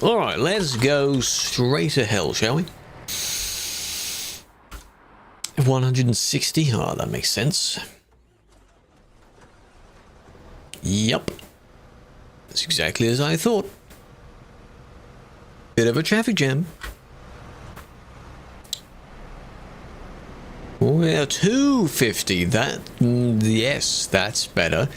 Alright, let's go straight to hell, shall we? 160. Oh, that makes sense. Yup. That's exactly as I thought. Bit of a traffic jam. Oh, yeah, 250. That, yes, that's better.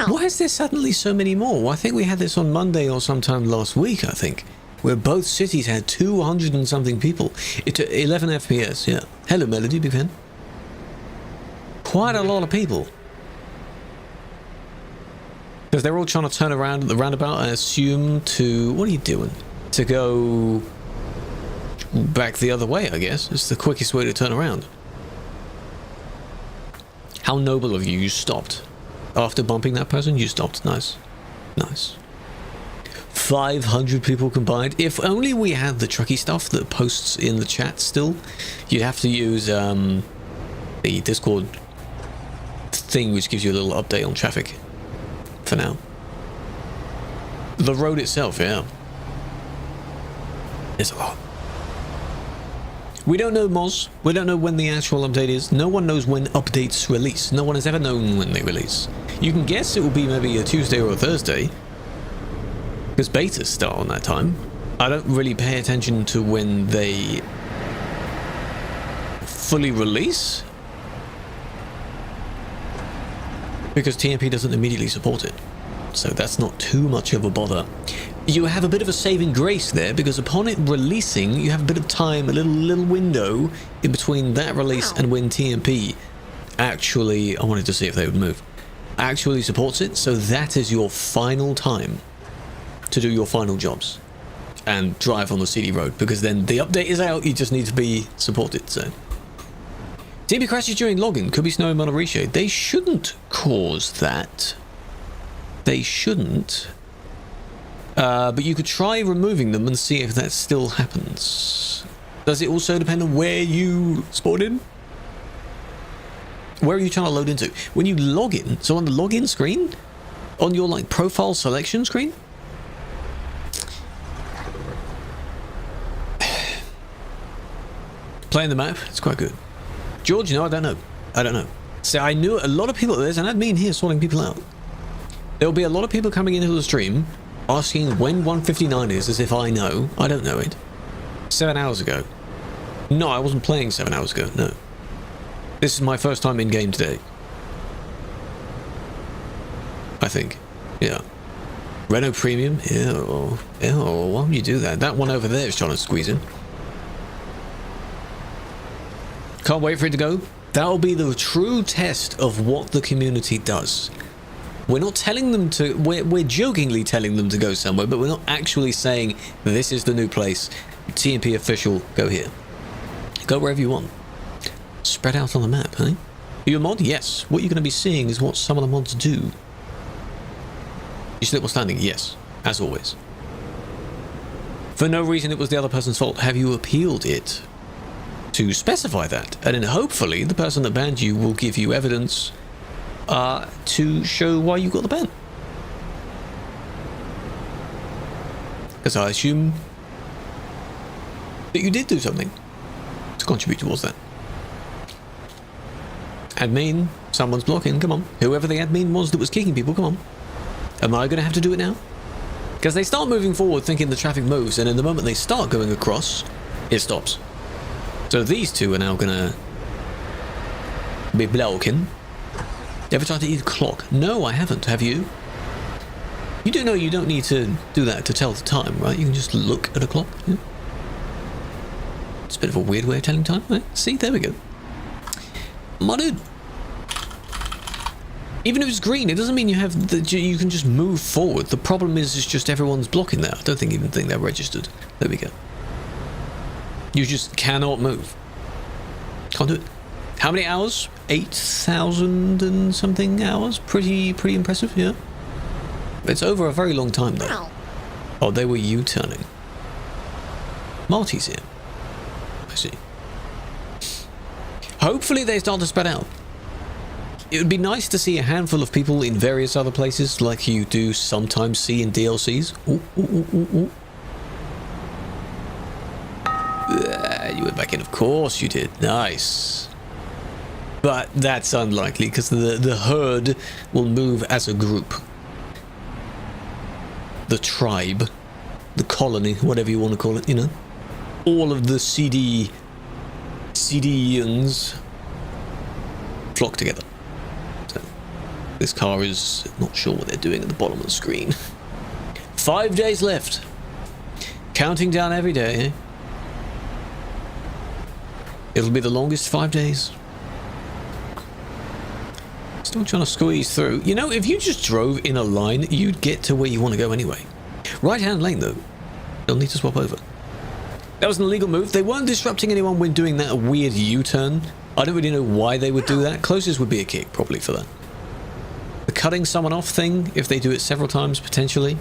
Why is there suddenly so many more? I think we had this on Monday or sometime last week, I think, where both cities had 200 and something people. It took 11 FPS, yeah. Hello, Melody, big fan. Quite a lot of people. Because they're all trying to turn around at the roundabout, I assume, to... What are you doing? To go back the other way, I guess. It's the quickest way to turn around. How noble of you. You stopped. After bumping that person, you stopped. Nice. Nice. 500 people combined. If only we had the trucky stuff that posts in the chat still. You'd have to use the Discord thing, which gives you a little update on traffic. For now. The road itself, yeah. There's a lot. We don't know, Moz. We don't know when the actual update is. No one knows when updates release. No one has ever known when they release. You can guess it will be maybe a Tuesday or a Thursday. Because betas start on that time. I don't really pay attention to when they fully release. Because TMP doesn't immediately support it. So that's not too much of a bother. You have a bit of a saving grace there, because upon it releasing, you have a bit of time, a little window in between that release and when TMP actually, I wanted to see if they would move, actually supports it. So that is your final time to do your final jobs and drive on the CD road, because then the update is out, you just need to be supported. So TMP crashes during login, could be snow in Monterey. They shouldn't cause that. They shouldn't. But you could try removing them and see if that still happens. Does it also depend on where you spawned in? Where are you trying to load into? When you log in, so on the login screen, on your like profile selection screen, playing the map, it's quite good. George, no, I don't know. I don't know. So I knew a lot of people. There's an admin here sorting people out. There'll be a lot of people coming into the stream asking when 159 is, as if I know. I don't know it. 7 hours ago. No, I wasn't playing 7 hours ago, no. This is my first time in game today. I think. Yeah. Renault Premium? Yeah, why would you do that? That one over there is trying to squeeze in. Can't wait for it to go. That'll be the true test of what the community does. We're not telling them to, we're jokingly telling them to go somewhere, but we're not actually saying this is the new place. TMP official, go here. Go wherever you want. Spread out on the map, eh? Are you a mod? Yes. What you're going to be seeing is what some of the mods do. You still standing? Yes. As always. For no reason it was the other person's fault. Have you appealed it? To specify that. And then hopefully the person that banned you will give you evidence to show why you got the ban. Because I assume that you did do something to contribute towards that. Admin, someone's blocking, come on. Whoever the admin was that was kicking people, come on. Am I going to have to do it now? Because they start moving forward thinking the traffic moves, and in the moment they start going across, it stops. So these two are now going to be blocking. Ever tried to eat a clock? No, I haven't. Have you? You do know you don't need to do that to tell the time, right? You can just look at a clock. Yeah. It's a bit of a weird way of telling time, right? See, there we go. My dude. Even if it's green, it doesn't mean you have you can just move forward. The problem is just everyone's blocking there. I don't even think they're registered. There we go. You just cannot move. Can't do it. How many hours? 8,000 and something hours. Pretty impressive, yeah. It's over a very long time though. Oh, they were U-turning. Marty's here. I see. Hopefully they start to spread out. It would be nice to see a handful of people in various other places, like you do sometimes see in DLCs. Ooh, ooh, ooh, ooh, ooh. You went back in, of course you did. Nice. But that's unlikely, because the herd will move as a group. The tribe, the colony, whatever you want to call it, you know. All of the CDians flock together. So, this car is not sure what they're doing at the bottom of the screen. 5 days left. Counting down every day, eh? It'll be the longest 5 days. Still trying to squeeze through. You know, if you just drove in a line, you'd get to where you want to go anyway. Right-hand lane, though. They'll need to swap over. That was an illegal move. They weren't disrupting anyone when doing that weird U-turn. I don't really know why they would do that. Closest would be a kick, probably, for that. The cutting someone off thing, if they do it several times, potentially.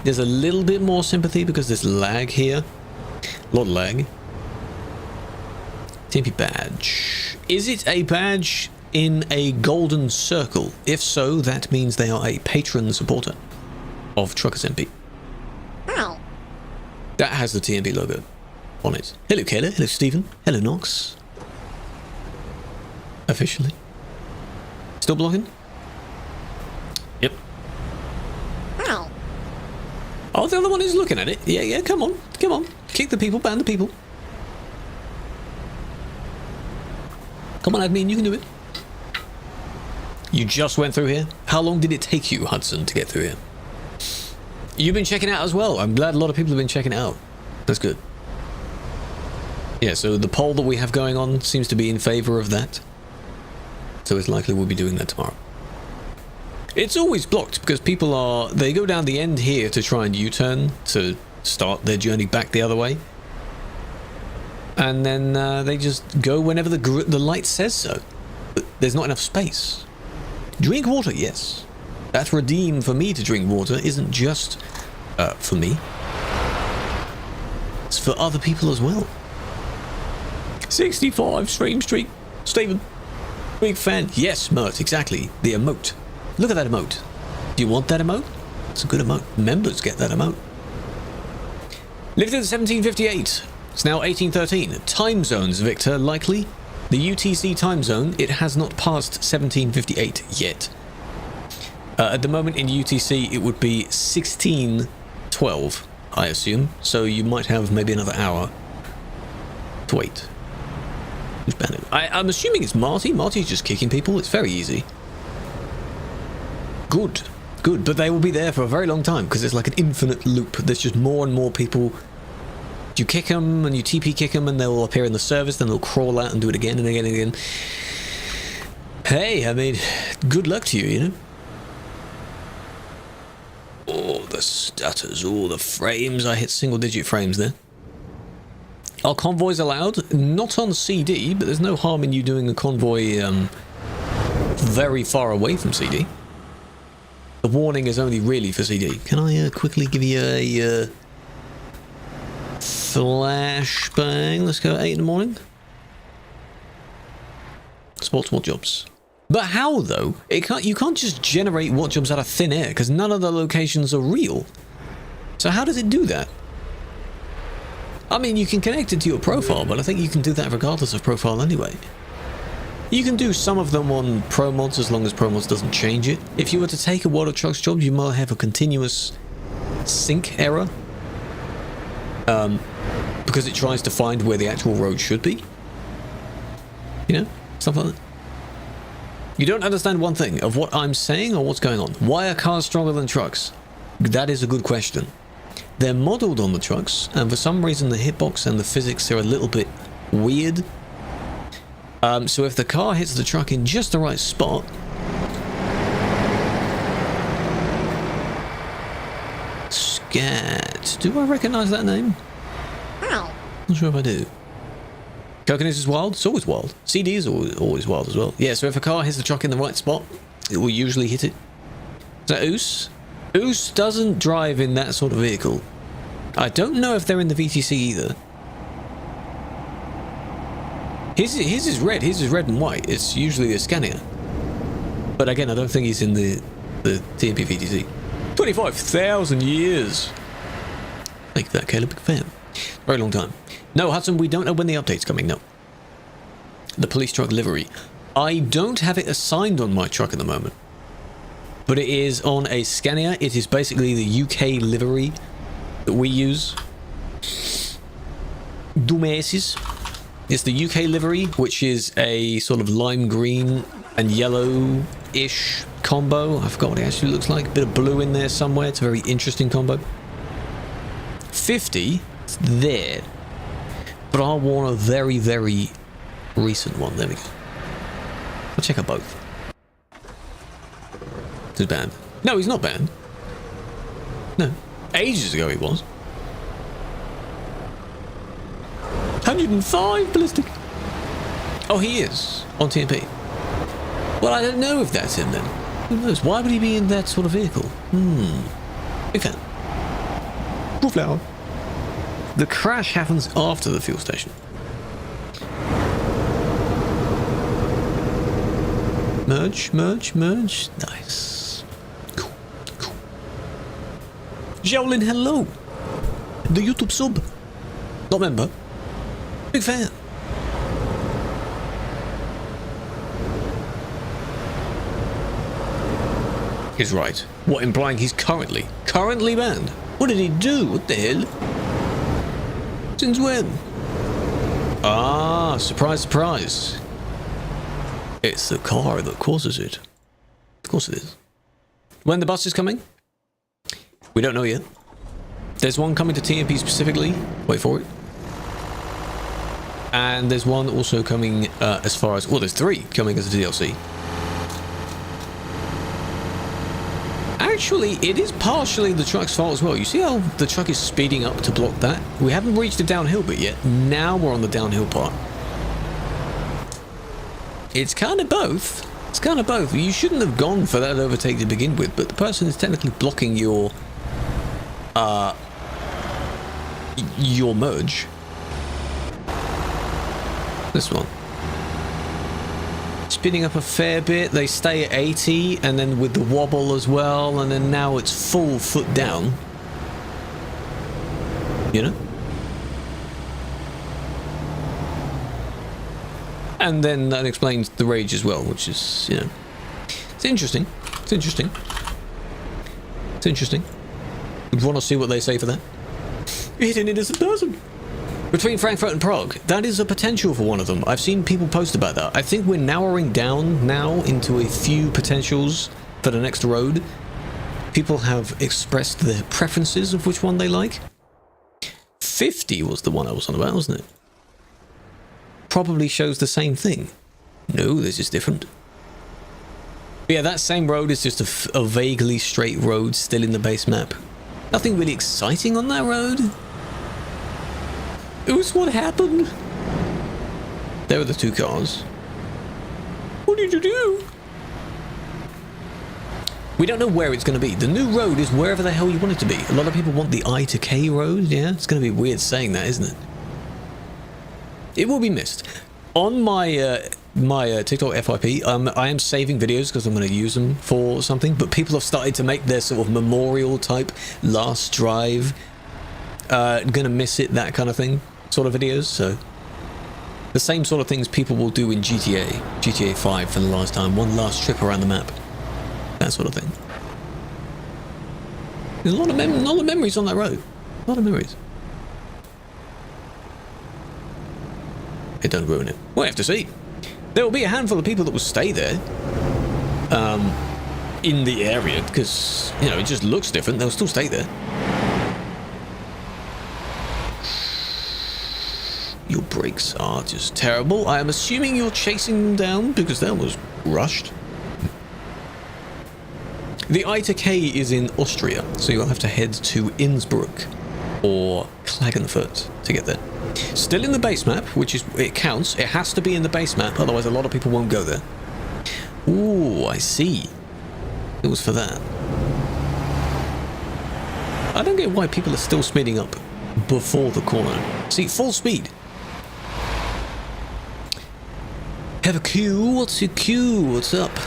There's a little bit more sympathy because there's lag here. A lot of lag. TMP badge. Is it a badge in a golden circle? If so, that means they are a patron supporter of TruckersMP. Wow. That has the TMP logo on it. Hello, Kayla. Hello, Stephen. Hello, Knox. Officially. Still blocking? Yep. Wow. Oh, the other one is looking at it. Yeah, yeah, come on. Come on. Kick the people, ban the people. Come on, admin, you can do it. You just went through here? How long did it take you, Hudson, to get through here? You've been checking out as well. I'm glad a lot of people have been checking it out. That's good. Yeah, so the poll that we have going on seems to be in favor of that. So it's likely we'll be doing that tomorrow. It's always blocked because people are... They go down the end here to try and U-turn to start their journey back the other way. And then they just go whenever the light says so. But there's not enough space. Drink water, yes. That redeem for me to drink water isn't just for me. It's for other people as well. 65 stream streak. Stephen. Big fan. Yes, Mert, exactly. The emote. Look at that emote. Do you want that emote? It's a good emote. Members get that emote. Lived in 1758. It's now 1813. Time zones, Victor, likely. The UTC time zone, it has not passed 1758 yet. At the moment in UTC, it would be 1612, I assume. So you might have maybe another hour to wait. Who's banned it? I'm assuming it's Marty. Marty's just kicking people. It's very easy. Good. Good. But they will be there for a very long time because it's like an infinite loop. There's just more and more people. You kick them and you TP kick them and they'll appear in the service, then they'll crawl out and do it again and again and again. Hey, I mean, good luck to you, you know? Oh, the stutters, all the frames. I hit single-digit frames there. Are convoys allowed? Not on CD, but there's no harm in you doing a convoy very far away from CD. The warning is only really for CD. Can I quickly give you a... flashbang. Let's go 8 in the morning. Sports what jobs. But how though? You can't just generate what jobs out of thin air because none of the locations are real. So how does it do that? I mean, you can connect it to your profile, but I think you can do that regardless of profile anyway. You can do some of them on Pro Mods as long as Pro Mods doesn't change it. If you were to take a World of Trucks job, you might have a continuous sync error. Because it tries to find where the actual road should be. You know? Stuff like that. You don't understand one thing of what I'm saying or what's going on. Why are cars stronger than trucks? That is a good question. They're modeled on the trucks, and for some reason the hitbox and the physics are a little bit weird. So if the car hits the truck in just the right spot... Scat. Do I recognize that name? Wow. Not sure if I do. Coconuts is wild? It's always wild. CD is always wild as well. Yeah, so if a car hits the truck in the right spot, it will usually hit it. Is that Oos? Oos doesn't drive in that sort of vehicle. I don't know if they're in the VTC either. His is red. His is red and white. It's usually a Scania. But again, I don't think he's in the TMP VTC. 25,000 years. Thank you for that, Caleb. Big fan. Very long time. No, Hudson, we don't know when the update's coming, no. The police truck livery. I don't have it assigned on my truck at the moment. But it is on a Scania. It is basically the UK livery that we use. Dumbasses. It's the UK livery, which is a sort of lime green and yellow-ish combo. I forgot what it actually looks like. A bit of blue in there somewhere. It's a very interesting combo. 50, it's there. But I want a very, very recent one. There we go. I'll check out both. He's banned. No, he's not banned. No. Ages ago he was. 105 ballistic. Oh, he is on TMP. Well, I don't know if that's him then. Who knows? Why would he be in that sort of vehicle? Big fan. Cool flower. The crash happens after the fuel station. Merge, merge, merge. Nice. Cool, cool. Jolin, hello. The YouTube sub. Not member. Big fan. He's right. What, implying he's currently banned? What did he do? What the hell? Since when? Ah, surprise, surprise. It's the car that causes it. Of course it is. When the bus is coming? We don't know yet. There's one coming to TMP specifically. Wait for it. And there's one also coming as far as... Well, there's 3 coming as a DLC. Actually, it is partially the truck's fault as well. You see how the truck is speeding up to block that? We haven't reached the downhill bit yet. Now we're on the downhill part. It's kind of both. It's kind of both. You shouldn't have gone for that overtake to begin with, but the person is technically blocking your merge. This one. Speeding up a fair bit, they stay at 80, and then with the wobble as well, and then now it's full foot down. You know? And then that explains the rage as well, which is, you know... It's interesting. It's interesting. It's interesting. Would want to see what they say for that. You hit an innocent person. Between Frankfurt and Prague, that is a potential for one of them. I've seen people post about that. I think we're narrowing down now into a few potentials for the next road. People have expressed their preferences of which one they like. 50 was the one I was on about, wasn't it? Probably shows the same thing. No, this is different. But yeah, that same road is just a vaguely straight road still in the base map. Nothing really exciting on that road. It was what happened. There were the 2 cars. What did you do? We don't know where it's going to be. The new road is wherever the hell you want it to be. A lot of people want the I to K road. Yeah, it's going to be weird saying that, isn't it? It will be missed. On my my TikTok FYP, I am saving videos because I'm going to use them for something. But people have started to make their sort of memorial type last drive, gonna miss it, that kind of thing, sort of videos. So the same sort of things people will do in GTA 5 for the last time, one last trip around the map, that sort of thing. There's a lot of memories on that road. A lot of memories. It don't ruin it. We'll have to see. There will be a handful of people that will stay there in the area because, you know, it just looks different. They'll still stay there. Your brakes are just terrible. I am assuming you're chasing them down because that was rushed. The I to K is in Austria, so you'll have to head to Innsbruck or Klagenfurt to get there. Still in the base map, which is, it counts. It has to be in the base map, otherwise a lot of people won't go there. Ooh, I see. It was for that. I don't get why people are still speeding up before the corner. See, full speed. Have a Q, what's your Q? What's up?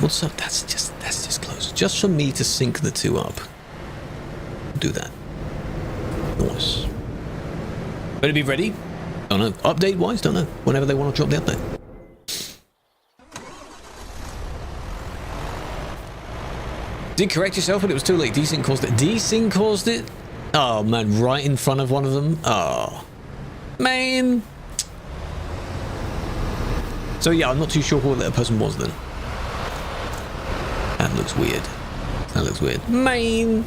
What's up? That's just close. Just for me to sync the two up. Do that. Nice. Better be ready. Don't know. Update wise, don't know. Whenever they want to drop the update. Did correct yourself, but it was too late. Desync caused it. Desync caused it? Oh man, right in front of one of them. Oh man. So yeah, I'm not too sure who that person was then. That looks weird. That looks weird. Man.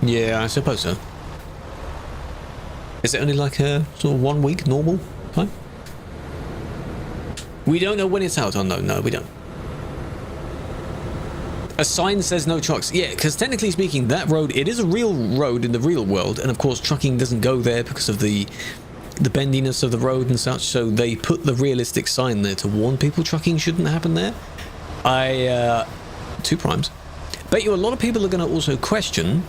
Yeah, I suppose so. Is it only like a sort of 1 week normal time? We don't know when it's out. Oh no, we don't. A sign says no trucks. Yeah, because technically speaking, that road, it is a real road in the real world, and of course trucking doesn't go there because of the bendiness of the road and such, so they put the realistic sign there to warn people trucking shouldn't happen there. Two primes. Bet you a lot of people are going to also question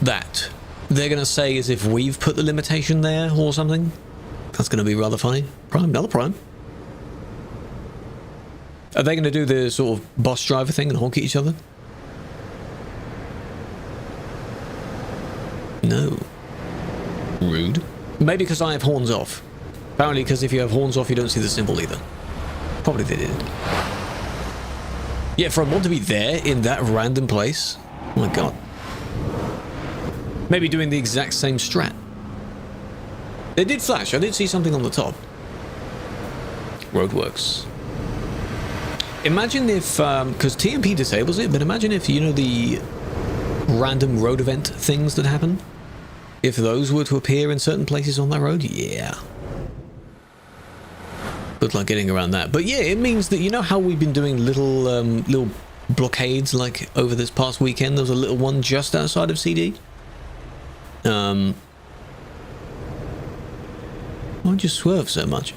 that. They're going to say as if we've put the limitation there or something. That's going to be rather funny. Prime, another prime. Are they going to do the sort of bus driver thing and honk at each other? No. Rude. Maybe because I have horns off. Apparently because if you have horns off, you don't see the symbol either. Probably they did. Yeah, for a mod to be there in that random place. Oh my god. Maybe doing the exact same strat. They did flash. I did see something on the top. Roadworks. Imagine if, because TMP disables it, but imagine if, you know, the random road event things that happen, if those were to appear in certain places on that road, yeah. Good luck getting around that. But yeah, it means that, you know how we've been doing little blockades, like over this past weekend, there was a little one just outside of CD. Why'd you swerve so much?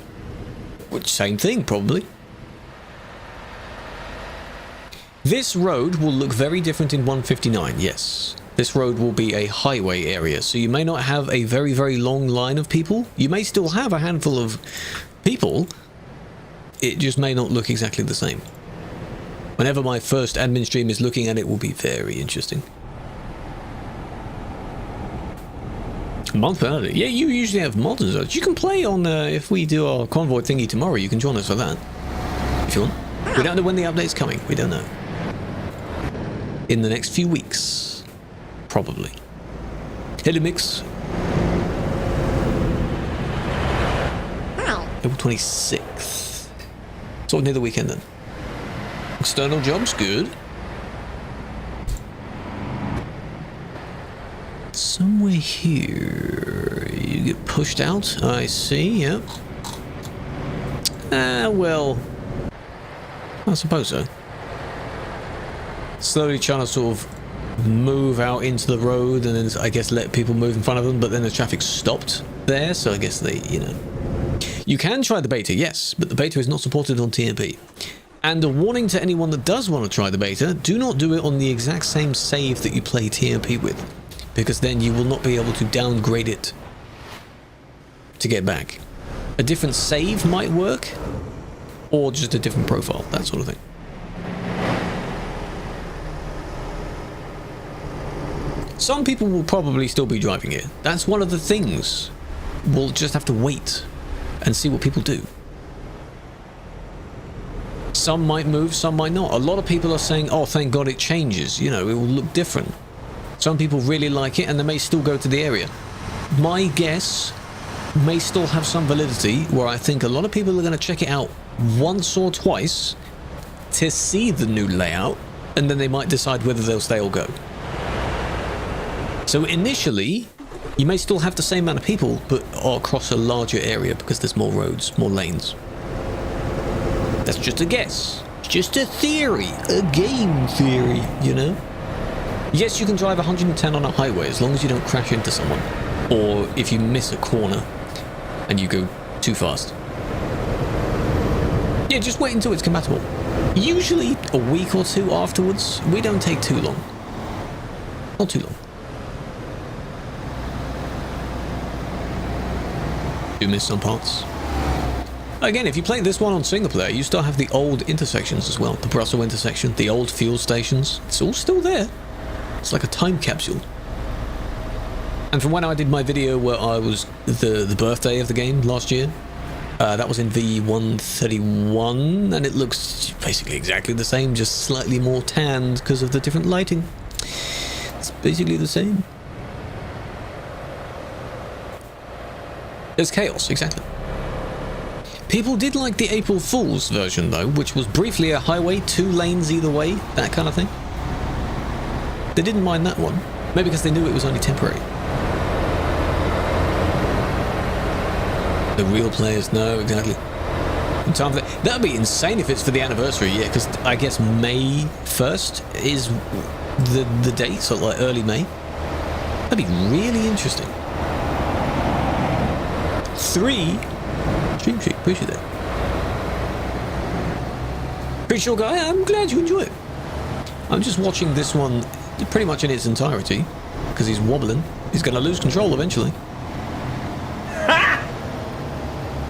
Which, same thing, probably. This road will look very different in 159, yes. This road will be a highway area, so you may not have a very, very long line of people. You may still have a handful of people. It just may not look exactly the same. Whenever my first admin stream is looking at it, will be very interesting. Month penalty. Yeah, you usually have mods and such. You can play on, if we do our convoy thingy tomorrow, you can join us for that. If you want. We don't know when the update's coming. We don't know. In the next few weeks. Probably. Hello, Mix. April 26th. Sort of near the weekend then. External jobs, good. Somewhere here. You get pushed out, I see, yep. Well, I suppose so. Slowly trying to sort of move out into the road and then I guess let people move in front of them, but then the traffic stopped there, so I guess they, you know. You can try the beta, yes, but the beta is not supported on TMP. And a warning to anyone that does want to try the beta, do not do it on the exact same save that you play TMP with, because then you will not be able to downgrade it to get back. A different save might work, or just a different profile, that sort of thing. Some people will probably still be driving it. That's one of the things. We'll just have to wait and see what people do. Some might move, some might not. A lot of people are saying, oh, thank God it changes. You know, it will look different. Some people really like it and they may still go to the area. My guess may still have some validity where I think a lot of people are going to check it out once or twice to see the new layout, and then they might decide whether they'll stay or go. So initially, you may still have the same amount of people, but across a larger area because there's more roads, more lanes. That's just a guess. It's just a theory, a game theory, you know? Yes, you can drive 110 on a highway as long as you don't crash into someone. Or if you miss a corner and you go too fast. Yeah, just wait until it's compatible. Usually a week or two afterwards, we don't take too long. Not too long. do miss some parts. Again, if you play this one on single player, you still have the old intersections as well. The Brussels intersection, the old fuel stations. It's all still there. It's like a time capsule. And from when I did my video where I was the birthday of the game last year, that was in V131, and it looks basically exactly the same, just slightly more tanned because of the different lighting. It's basically the same. There's chaos, exactly. People did like the April Fool's version though, which was briefly a highway, 2 lanes either way, that kind of thing. They didn't mind that one, maybe because they knew it was only temporary. The real players know, exactly. In time for that would be insane if it's for the anniversary, yeah, because I guess May 1st is the date, so like early May. That'd be really interesting. 3 Stream Sheet, appreciate that. Pretty sure, guy, I'm glad you enjoy it. I'm just watching this one pretty much in its entirety because he's wobbling. He's going to lose control eventually.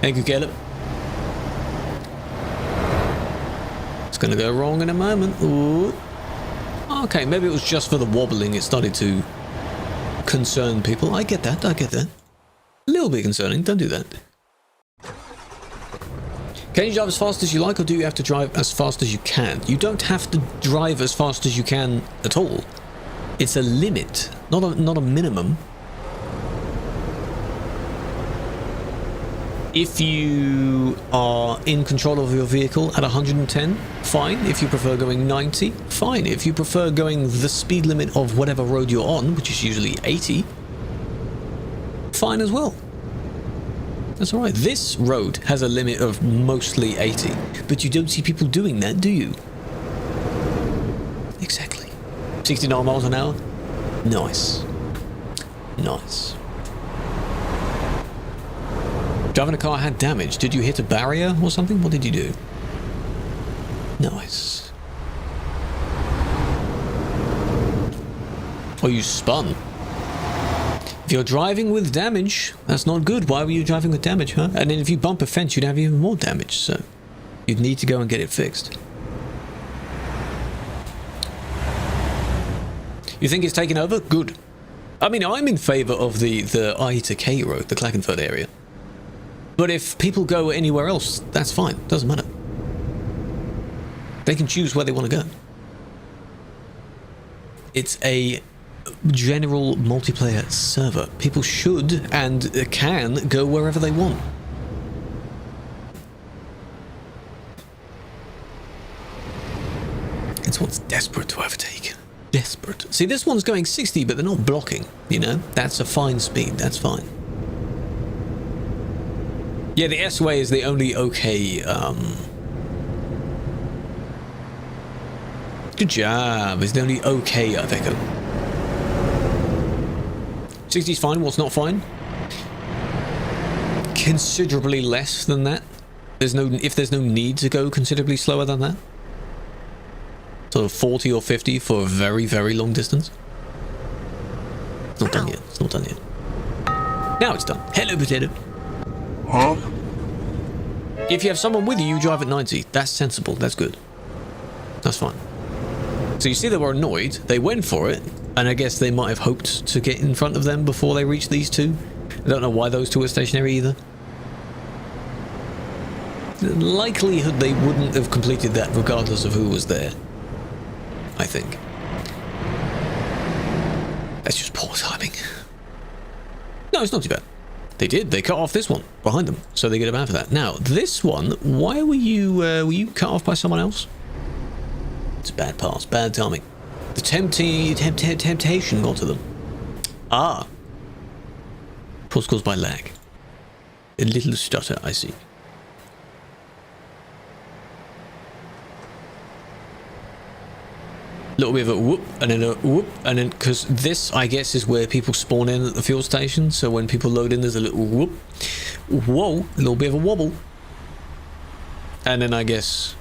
Thank you, Caleb. It's going to go wrong in a moment. Ooh. Okay, maybe it was just for the wobbling. It started to concern people. I get that. I get that. A little bit concerning. Don't do that. Can you drive as fast as you like, or do you have to drive as fast as you can? You don't have to drive as fast as you can at all. It's a limit, not a minimum. If you are in control of your vehicle at 110, fine. If you prefer going 90, fine. If you prefer going the speed limit of whatever road you're on, which is usually 80, fine as well. That's alright. This road has a limit of mostly 80, but you don't see people doing that, do you? Exactly. 69 miles an hour? Nice. Nice. Driving a car had damage. Did you hit a barrier or something? What did you do? Nice. Oh, you spun. If you're driving with damage, that's not good. Why were you driving with damage, huh? And then if you bump a fence, you'd have even more damage, so you'd need to go and get it fixed. You think it's taken over? Good. I mean, I'm in favor of the I to K road, the Klagenfurt area. But if people go anywhere else, that's fine. Doesn't matter. They can choose where they want to go. It's a general multiplayer server. People should and can go wherever they want. It's what's desperate to overtake. Desperate. See, this one's going 60, but they're not blocking, you know? That's a fine speed. That's fine. Yeah, the S-Way is the only okay, Good job. It's the only okay Iveco. 60's fine. What's not fine? Considerably less than that. If there's no need to go considerably slower than that. Sort of 40 or 50 for a very, very long distance. It's not done yet. It's not done yet. Now it's done. Hello, potato. Huh? If you have someone with you, you drive at 90. That's sensible. That's good. That's fine. So you see they were annoyed. They went for it. And I guess they might have hoped to get in front of them before they reached these two. I don't know why those two are stationary either. The likelihood they wouldn't have completed that regardless of who was there. I think. That's just poor timing. No, it's not too bad. They did. They cut off this one behind them, so they get a ban for that. Now, this one, why were you cut off by someone else? It's a bad pass, bad timing. The temptation got to them. Ah. Pause caused by lag. A little stutter, I see. A little bit of a whoop, and then a whoop, and then, because this, I guess, is where people spawn in at the fuel station, so when people load in, there's a little whoop. Whoa, a little bit of a wobble. And then I guess,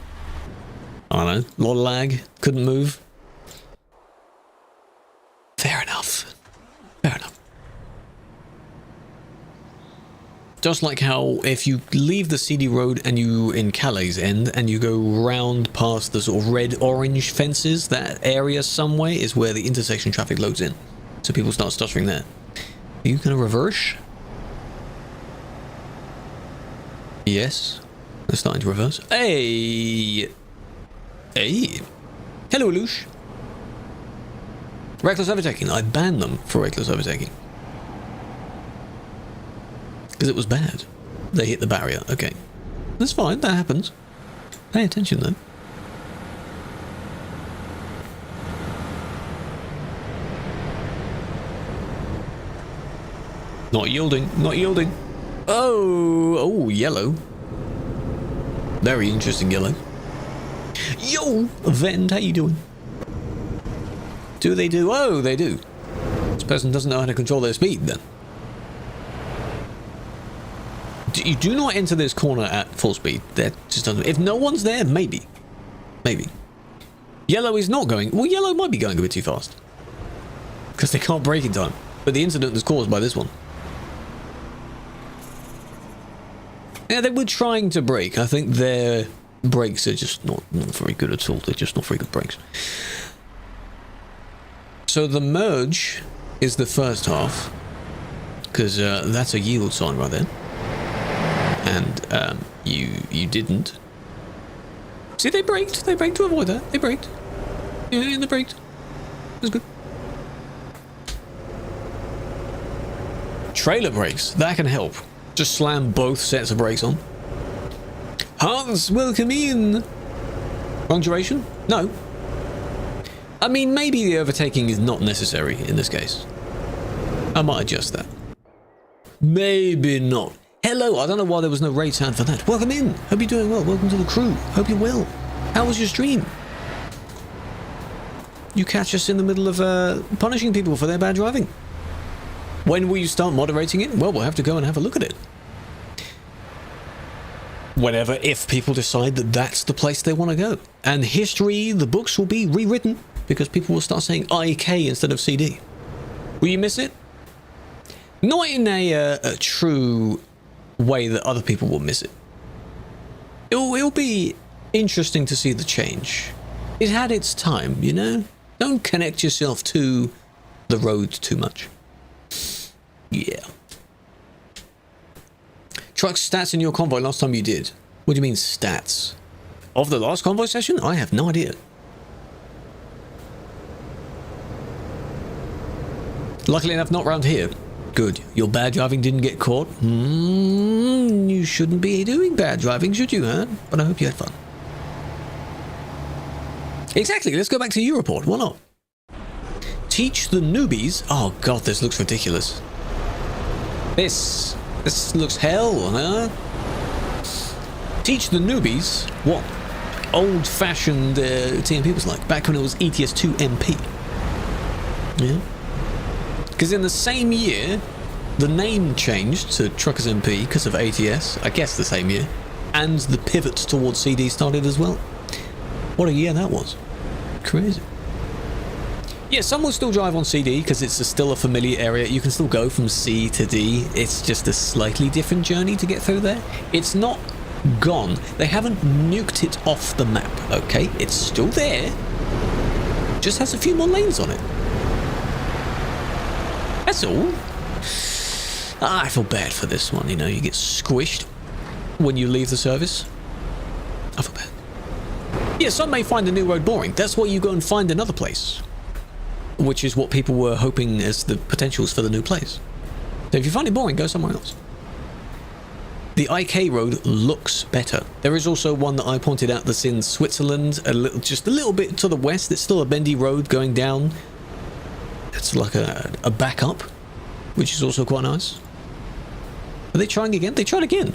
I don't know, a lot of lag, couldn't move. Fair enough. Fair enough. Just like how if you leave the CD road and you in Calais end and you go round past the sort of red-orange fences, that area some way is where the intersection traffic loads in. So people start stuttering there. Are you going to reverse? Yes. They're starting to reverse. Hey! Hey! Hello, Alush. Reckless overtaking. I banned them for reckless overtaking. Because it was bad. They hit the barrier. Okay. That's fine. That happens. Pay attention, though. Not yielding. Not yielding. Oh! Oh, yellow. Very interesting yellow. Yo! Vend, how you doing? Do they do? Oh, they do. This person doesn't know how to control their speed, then. You do not enter this corner at full speed. That just doesn't... If no one's there, maybe. Maybe. Yellow is not going... Well, yellow might be going a bit too fast. Because they can't brake in time. But the incident was caused by this one. Yeah, they were trying to brake. I think their brakes are just not very good at all. They're just not very good brakes. So the merge is the first half. Because that's a yield sign right there. And you didn't. See, they braked. They braked to avoid that. They braked. Yeah, they braked. It was good. Trailer brakes. That can help. Just slam both sets of brakes on. Hans, welcome in. Wrong duration? No. I mean, maybe the overtaking is not necessary in this case. I might adjust that. Maybe not. Hello, I don't know why there was no raid sound for that. Welcome in. Hope you're doing well. Welcome to the crew. Hope you're well. How was your stream? You catch us in the middle of punishing people for their bad driving. When will you start moderating it? Well, we'll have to go and have a look at it. Whenever, if people decide that that's the place they want to go. And history, the books will be rewritten because people will start saying IK instead of CD. Will you miss it? Not in a true way that other people will miss it. It'll be interesting to see the change. It had its time, you know? Don't connect yourself to the road too much. Yeah. Truck stats in your convoy last time you did. What do you mean stats? Of the last convoy session? I have no idea. Luckily enough, not round here. Good. Your bad driving didn't get caught. You shouldn't be doing bad driving, should you, huh? But I hope you had fun. Exactly. Let's go back to your report. Why not? Teach the newbies. Oh, God, this looks ridiculous. This looks hell, huh? Teach the newbies what old-fashioned TMP was like back when it was ETS2 MP. Yeah. Because in the same year, the name changed to TruckersMP because of ATS. I guess the same year, and the pivot towards CD started as well. What a year that was! Crazy. Yeah, some will still drive on CD because it's still a familiar area. You can still go from C to D. It's just a slightly different journey to get through there. It's not gone. They haven't nuked it off the map, okay? It's still there. Just has a few more lanes on it. That's all. I feel bad for this one, you know. You get squished when you leave the service. I feel bad. Yeah, some may find the new road boring. That's why you go and find another place. Which is what people were hoping as the potentials for the new place. So if you find it boring, go somewhere else. The IK road looks better. There is also one that I pointed out that's in Switzerland, just a little bit to the west. It's still a bendy road going down. It's like a backup, which is also quite nice. Are they trying again? They tried again.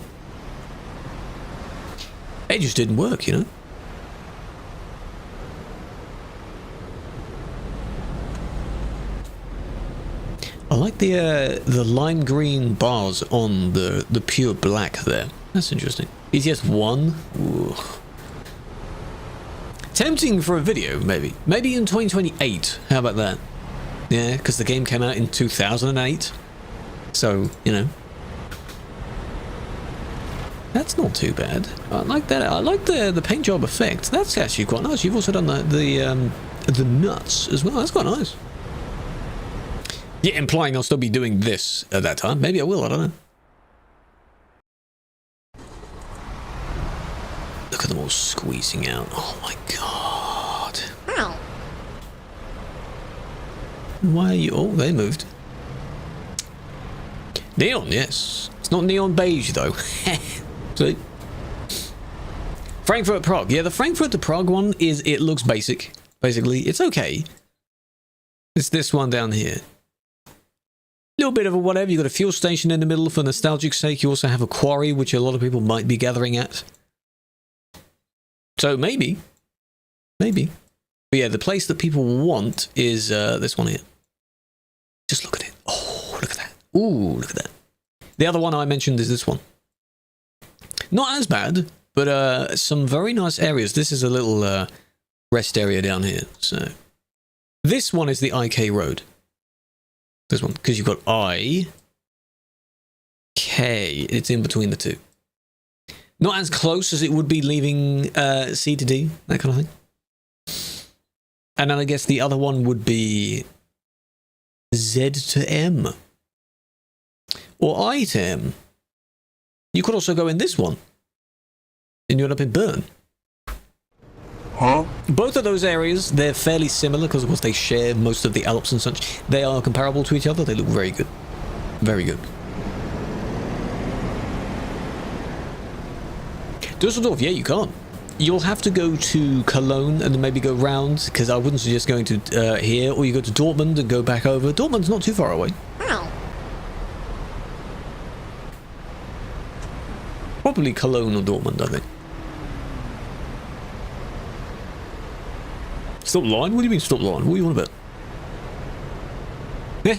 It just didn't work, you know. I like the lime green bars on the pure black there. That's interesting. ETS 1. Ooh. Tempting for a video, maybe. Maybe in 2028. How about that? Yeah, because the game came out in 2008. So, you know. That's not too bad. I like that. I like the paint job effect. That's actually quite nice. You've also done the nuts as well. That's quite nice. Yeah, implying I'll still be doing this at that time. Maybe I will. I don't know. Look at them all squeezing out. Oh my god. Ow. Why are you... Oh, they moved. Neon, yes. It's not neon beige, though. See? Frankfurt Prague. Yeah, the Frankfurt to Prague one is... It looks basic, basically. It's okay. It's this one down here. Little bit of a whatever. You've got a fuel station in the middle for nostalgic sake. You also have a quarry, which a lot of people might be gathering at. So maybe. Maybe. But yeah, the place that people want is this one here. Just look at it. Oh, look at that. Ooh, look at that. The other one I mentioned is this one. Not as bad, but some very nice areas. This is a little rest area down here. So this one is the IK road. This one, because you've got I, K. It's in between the two. Not as close as it would be leaving C to D, that kind of thing. And then I guess the other one would be Z to M. Or I to M. You could also go in this one. And you end up in Bern. Huh? Both of those areas, they're fairly similar because, of course, they share most of the Alps and such. They are comparable to each other. They look very good. Very good. Dusseldorf, yeah, you can't. You'll have to go to Cologne and then maybe go round, because I wouldn't suggest going to here, or you go to Dortmund and go back over. Dortmund's not too far away. Ow. Probably Cologne or Dortmund, I think. Stop line? What do you mean stop line? What do you want about? Yeah.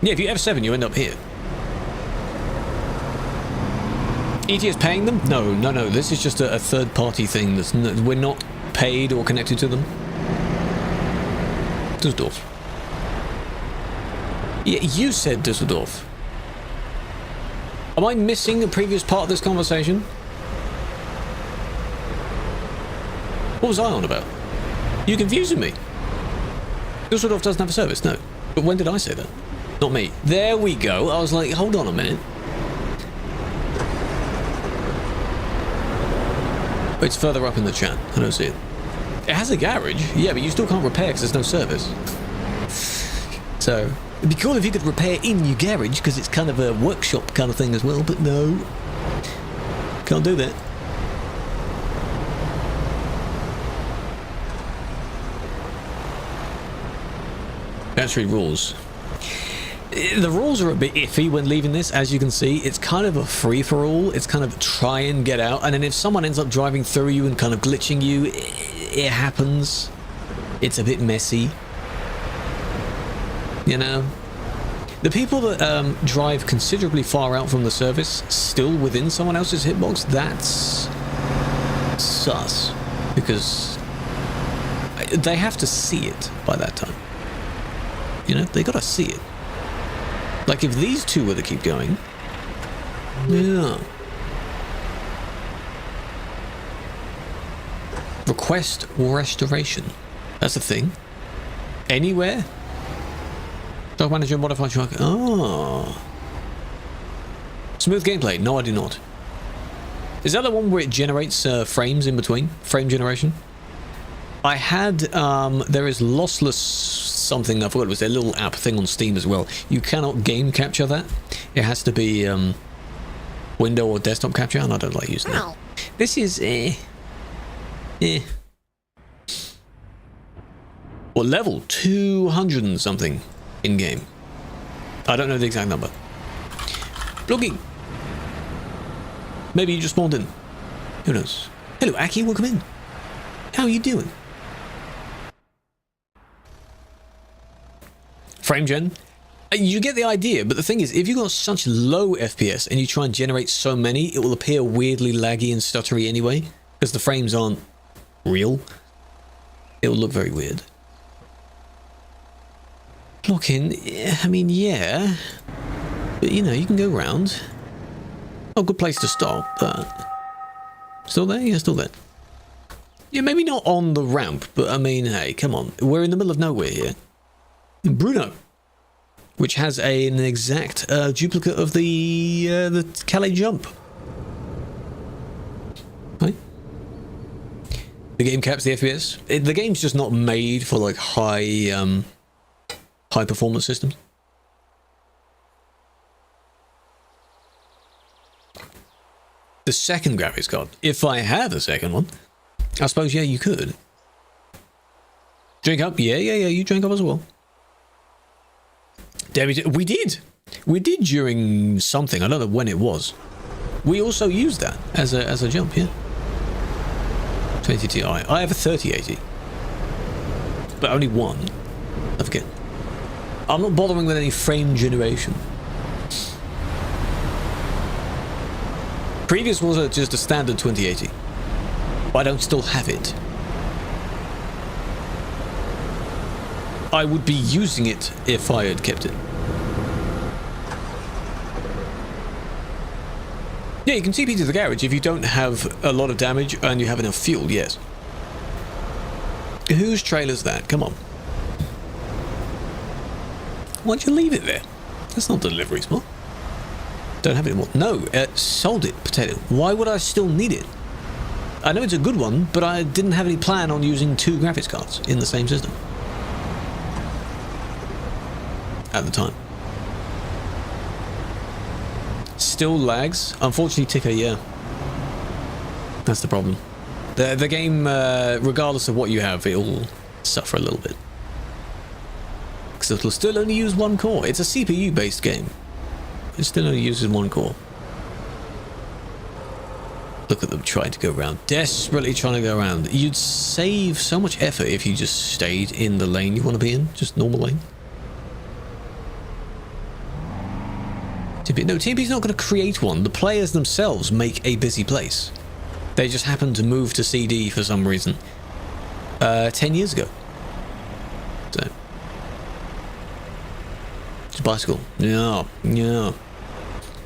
Yeah, if you F7, you end up here. ETS paying them? No, no, no. This is just a third-party thing. That's we're not paid or connected to them. Düsseldorf. Yeah, you said Düsseldorf. Am I missing a previous part of this conversation? What was I on about? You're confusing me. Düsseldorf doesn't have a service, no. But when did I say that? Not me. There we go. I was like, hold on a minute. It's further up in the chat. I don't see it. It has a garage. Yeah, but you still can't repair because there's no service. So, it'd be cool if you could repair in your garage because it's kind of a workshop kind of thing as well, but no. Can't do that. Battery rules. The rules are a bit iffy when leaving this, as you can see. It's kind of a free-for-all. It's kind of try and get out, and then if someone ends up driving through you and kind of glitching you, it happens. It's a bit messy. You know? The people that drive considerably far out from the service, still within someone else's hitbox, that's sus. Because they have to see it by that time. You know, they gotta see it. Like if these two were to keep going, yeah. Request restoration. That's a thing. Anywhere? Dog manager modify truck. Oh. Smooth gameplay. No, I do not. Is that the one where it generates frames in between? Frame generation? I had, there is lossless something, I forgot it was a little app thing on Steam as well. You cannot game capture that. It has to be window or desktop capture, and I don't like using that. This is, What level? 200 and something in-game. I don't know the exact number. Blogging. Maybe you just spawned in. Who knows? Hello, Aki, welcome in. How are you doing? Frame gen? You get the idea, but the thing is, if you've got such low FPS and you try and generate so many, it will appear weirdly laggy and stuttery anyway, because the frames aren't real. It will look very weird. Lock in, I mean, yeah. But, you know, you can go round. Not a good place to stop, but... Still there? Yeah, still there. Yeah, maybe not on the ramp, but I mean, hey, come on. We're in the middle of nowhere here. Bruno. Which has an exact duplicate of the Calais jump. Right? The game caps the FPS. The game's just not made for like high performance systems. The second graphics card. If I had a second one, I suppose, yeah, you could. Drink up? Yeah, you drink up as well. Damage. We did during something. I don't know when it was. We also used that as a jump, yeah. 20 Ti. I have a 3080. But only one. I forget. I'm not bothering with any frame generation. Previous was just a standard 2080. But I don't still have it. I would be using it if I had kept it. Yeah, you can TP to the garage if you don't have a lot of damage and you have enough fuel, yes. Whose trailer's that? Come on. Why'd you leave it there? That's not delivery smart. Don't have it anymore. No, sold it, potato. Why would I still need it? I know it's a good one, but I didn't have any plan on using two graphics cards in the same system. At the time. Still lags. Unfortunately, ticker, yeah. That's the problem. The game, regardless of what you have, it'll suffer a little bit. Because it'll still only use one core. It's a CPU-based game. It still only uses one core. Look at them trying to go around. Desperately trying to go around. You'd save so much effort if you just stayed in the lane you want to be in. Just normal lane. No, TMP's not going to create one. The players themselves make a busy place. They just happen to move to CD for some reason. 10 years ago. So. It's a bicycle. Yeah.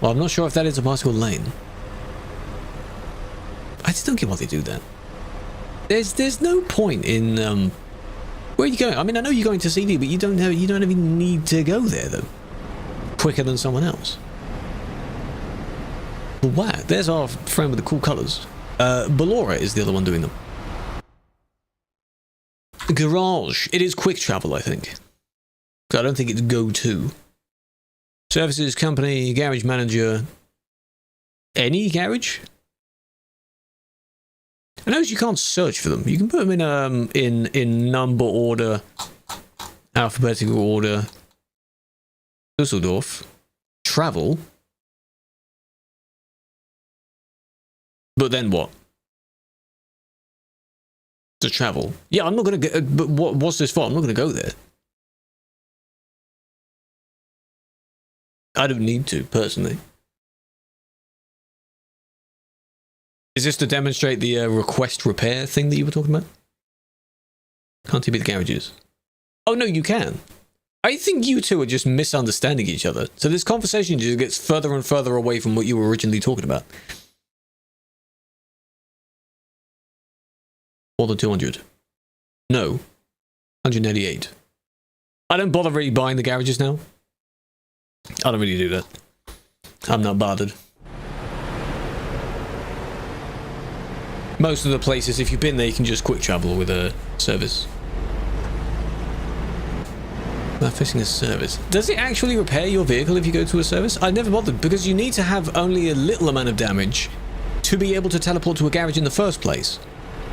Well, I'm not sure if that is a bicycle lane. I just don't get why they do that. There's no point in where are you going? I mean, I know you're going to CD, but you don't even need to go there though. Quicker than someone else. Wow, there's our friend with the cool colours. Ballora is the other one doing them. Garage. It is quick travel, I think. I don't think it's go-to. Services, company, garage manager. Any garage? I know you can't search for them. You can put them in number order, alphabetical order. Düsseldorf. Travel. But then what? To travel. Yeah, I'm not going to go... But what's this for? I'm not going to go there. I don't need to, personally. Is this to demonstrate the request repair thing that you were talking about? Can't you be the garages? Oh, no, you can. I think you two are just misunderstanding each other. So this conversation just gets further and further away from what you were originally talking about. More than 200. No. 188. I don't bother really buying the garages now. I don't really do that. I'm not bothered. Most of the places, if you've been there, you can just quick travel with a service. Not fixing a service. Does it actually repair your vehicle if you go to a service? I never bothered, because you need to have only a little amount of damage to be able to teleport to a garage in the first place.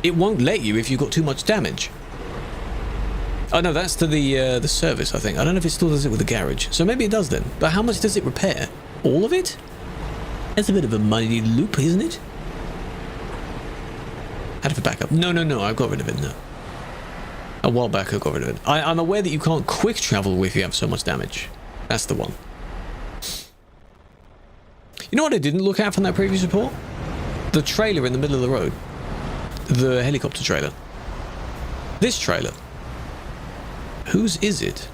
It won't let you if you've got too much damage. Oh no, that's to the service, I think. I don't know if it still does it with the garage. So maybe it does then. But how much does it repair? All of it? That's a bit of a money loop, isn't it? How for backup? No, I got rid of it, no. A while back I got rid of it. I'm aware that you can't quick travel if you have so much damage. That's the one. You know what I didn't look at from that previous report? The trailer in the middle of the road. The helicopter trailer. This trailer. Whose is it?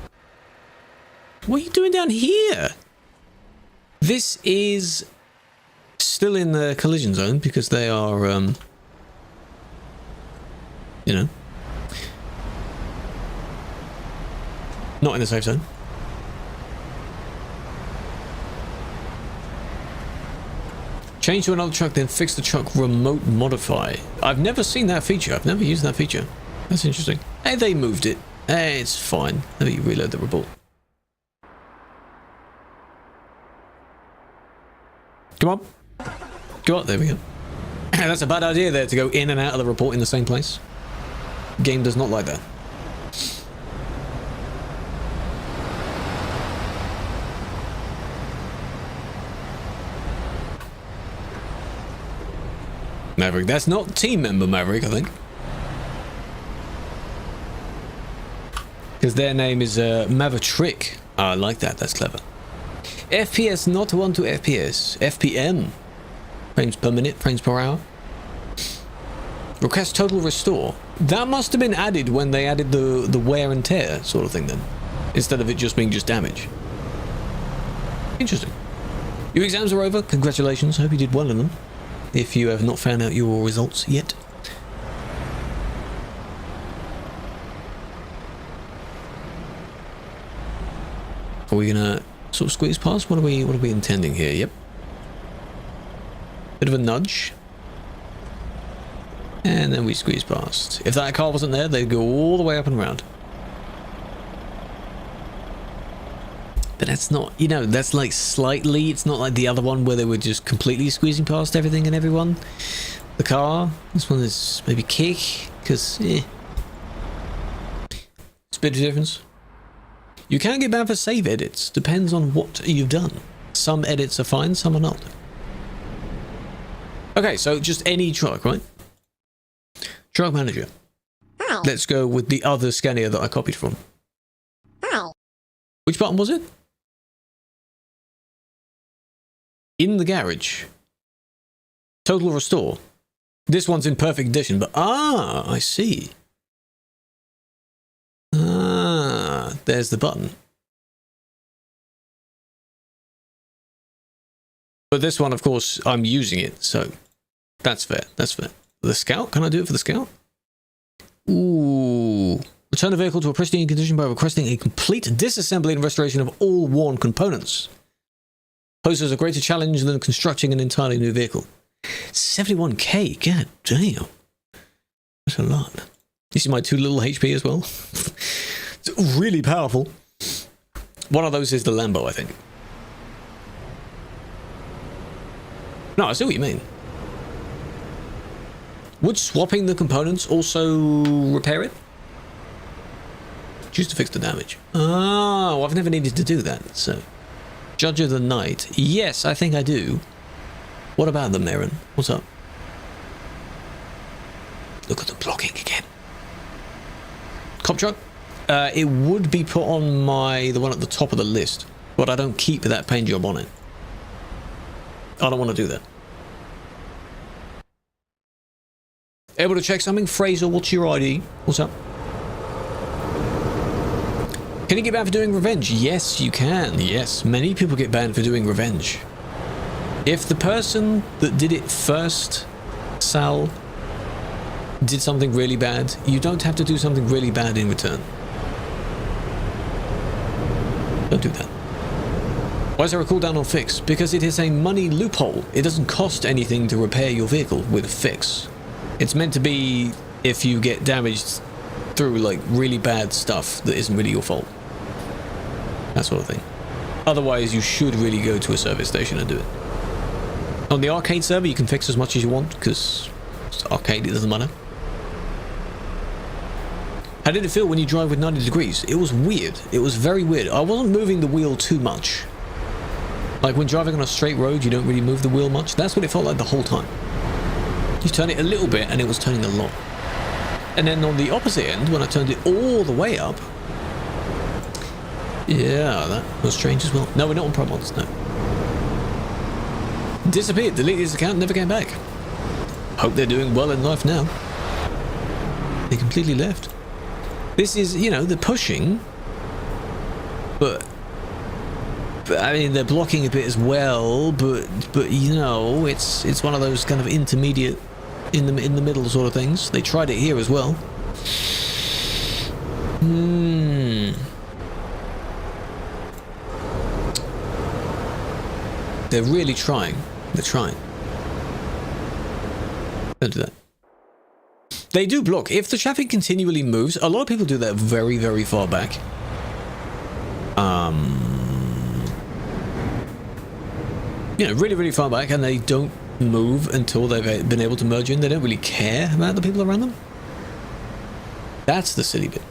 What are you doing down here? This is still in the collision zone because they are, you know, not in the safe zone. Change to another truck, then fix the truck remote modify. I've never seen that feature. I've never used that feature. That's interesting. Hey, they moved it. Hey, it's fine. Let me reload the report. Come on. Go on. There we go. That's a bad idea there to go in and out of the report in the same place. Game does not like that. Maverick. That's not team member Maverick, I think. Because their name is Maverick. I like that. That's clever. FPS not 1 to FPS. FPM. Frames per minute, frames per hour. Request total restore. That must have been added when they added the wear and tear sort of thing then. Instead of it just being just damage. Interesting. Your exams are over. Congratulations. Hope you did well in them. If you have not found out your results yet. Are we gonna sort of squeeze past? What are we intending here? Yep. Bit of a nudge. And then we squeeze past. If that car wasn't there, they'd go all the way up and around. But that's not, you know, that's like slightly, it's not like the other one where they were just completely squeezing past everything and everyone. The car, this one is maybe kick, because, it's a bit of a difference. You can get banned for save edits, depends on what you've done. Some edits are fine, some are not. Okay, so just any truck, right? Truck manager. Hi. Let's go with the other scanner that I copied from. Hi. Which button was it? In the garage. Total restore. This one's in perfect condition, but I see. There's the button. But this one, of course, I'm using it, so that's fair. That's fair. The scout? Can I do it for the scout? Ooh. Return the vehicle to a pristine condition by requesting a complete disassembly and restoration of all worn components. Poses a greater challenge than constructing an entirely new vehicle. 71k, god damn. That's a lot. You see my 2 little HP as well? It's really powerful. One of those is the Lambo, I think. No, I see what you mean. Would swapping the components also repair it? Just to fix the damage. Oh, I've never needed to do that, so... Judge of the Night. Yes, I think I do. What about them, Aaron? What's up? Look at the blocking again. Cop truck? It would be put on the one at the top of the list, but I don't keep that paint job on it. I don't want to do that. Able to check something? Fraser, what's your ID? What's up? Can you get banned for doing revenge? Yes, you can. Yes, many people get banned for doing revenge. If the person that did it first, Sal, did something really bad, you don't have to do something really bad in return. Don't do that. Why is there a cooldown on fix? Because it is a money loophole. It doesn't cost anything to repair your vehicle with a fix. It's meant to be if you get damaged through like really bad stuff that isn't really your fault. That sort of thing. Otherwise, you should really go to a service station and do it. On the arcade server, you can fix as much as you want, because it's arcade, it doesn't matter. How did it feel when you drive with 90 degrees? It was weird. It was very weird. I wasn't moving the wheel too much. Like when driving on a straight road, you don't really move the wheel much. That's what it felt like the whole time. You turn it a little bit and it was turning a lot. And then on the opposite end, when I turned it all the way up, yeah, that was strange as well. No, we're not on Pro Mods, no. Disappeared, deleted his account, never came back. Hope they're doing well in life now. They completely left. This is, you know, the pushing, but I mean, they're blocking a bit as well, but you know, it's one of those kind of intermediate, in the middle sort of things. They tried it here as well. They're really trying. They're trying. Don't do that. They do block. If the traffic continually moves, a lot of people do that very, very far back. You know, really, really far back, and they don't move until they've been able to merge in. They don't really care about the people around them. That's the silly bit.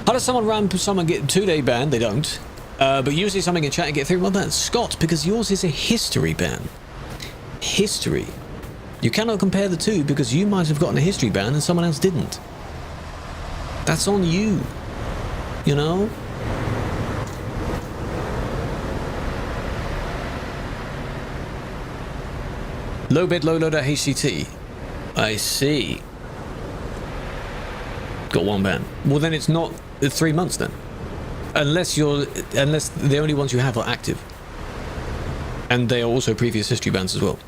How does someone get 2-day ban? They don't. But usually something in chat and get 3. Well, that's Scott, because yours is a history ban. History. You cannot compare the two because you might have gotten a history ban and someone else didn't. That's on you. You know? Low bid, low loader, HCT. I see. Got 1 ban. Well, then it's not 3 months then. Unless the only ones you have are active. And they are also previous history bans as well.